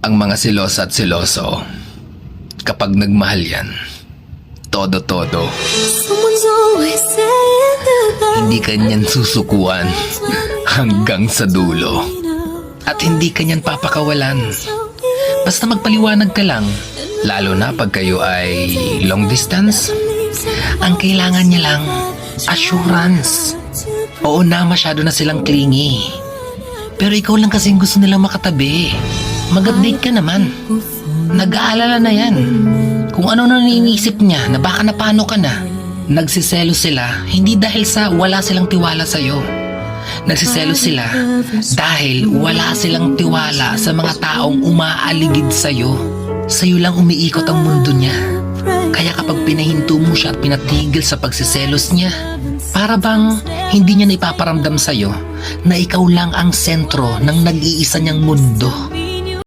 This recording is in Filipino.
Ang mga silosa at siloso, kapag nagmahal yan, todo-todo. Someone's always saying goodbye. Hindi kanyan susukuan hanggang sa dulo. At hindi kanyan papakawalan. Basta magpaliwanag ka lang, lalo na pag kayo ay long distance. Ang kailangan niya lang, assurance. Oo na, masyado na silang clingy. Pero ikaw lang kasing gusto nilang makatabi. Mag-update ka naman. Nag-aalala na yan. Kung ano na iniisip niya na baka napano ka na. Nagsiselo sila hindi dahil sa wala silang tiwala sa'yo. Nagsiselo sila dahil wala silang tiwala sa mga taong umaaligid sa'yo. Sa'yo lang umiikot ang mundo niya. Kaya kapag pinahinto mo siya at pinatigil sa pagsiselos niya, para bang hindi niya na ipaparamdam sa'yo na ikaw lang ang sentro ng nag-iisa niyang mundo.